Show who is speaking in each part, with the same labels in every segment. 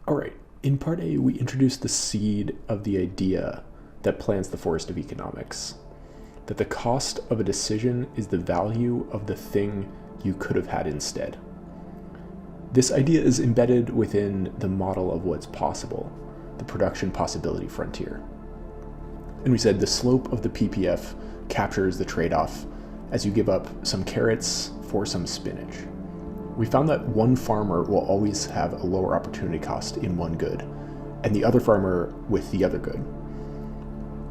Speaker 1: All right, in part A, we introduced the seed of the idea that plants the forest of economics, that the cost of a decision is the value of the thing you could have had instead. This idea is embedded within the model of what's possible, the production possibility frontier. And we said the slope of the PPF captures the trade-off as you give up some carrots for some spinach. We found that one farmer will always have a lower opportunity cost in one good, and the other farmer with the other good.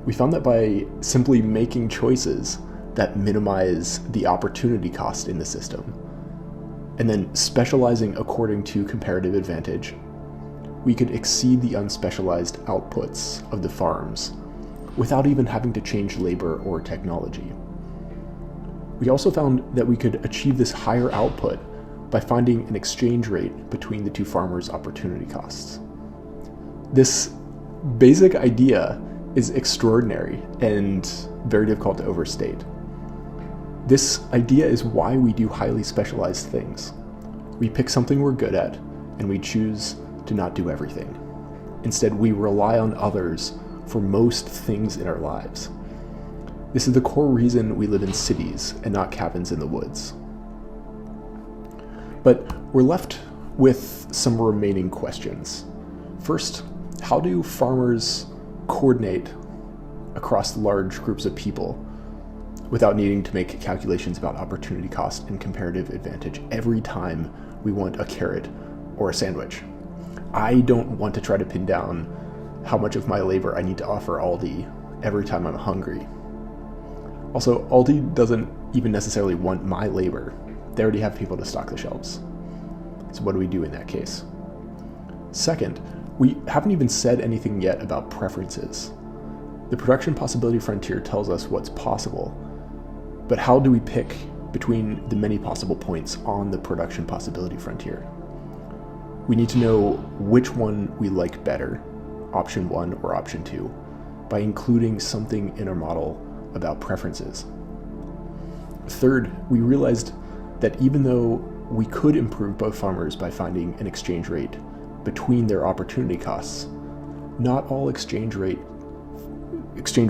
Speaker 1: We found that by simply making choices that minimize the opportunity cost in the system, and then specializing according to comparative advantage, we could exceed the unspecialized outputs of the farms without even having to change labor or technology. We also found that we could achieve this higher output by finding an exchange rate between the two farmers' opportunity costs. This basic idea is extraordinary and very difficult to overstate. This idea is why we do highly specialized things. We pick something we're good at, and we choose to not do everything. Instead, we rely on others for most things in our lives. This is the core reason we live in cities and not cabins in the woods. But we're left with some remaining questions. First, how do farmers coordinate across large groups of people without needing to make calculations about opportunity cost and comparative advantage every time we want a carrot or a sandwich? I don't want to try to pin down how much of my labor I need to offer Aldi every time I'm hungry. Also, Aldi doesn't even necessarily want my labor. They already have people to stock the shelves. So what do we do in that case? Second, we haven't even said anything yet about preferences. The production possibility frontier tells us what's possible, but how do we pick between the many possible points on the production possibility frontier? We need to know which one we like better, option 1 or option 2, by including something in our model about preferences. Third, we realized that even though we could improve both farmers by finding an exchange rate between their opportunity costs, not all exchange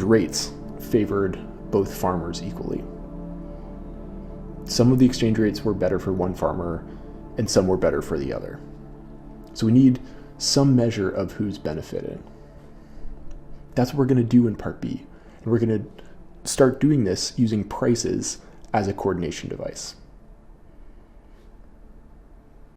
Speaker 1: rates favored both farmers equally. Some of the exchange rates were better for one farmer and some were better for the other. So we need some measure of who's benefiting. That's what we're going to do in part B. And we're going to start doing this using prices as a coordination device.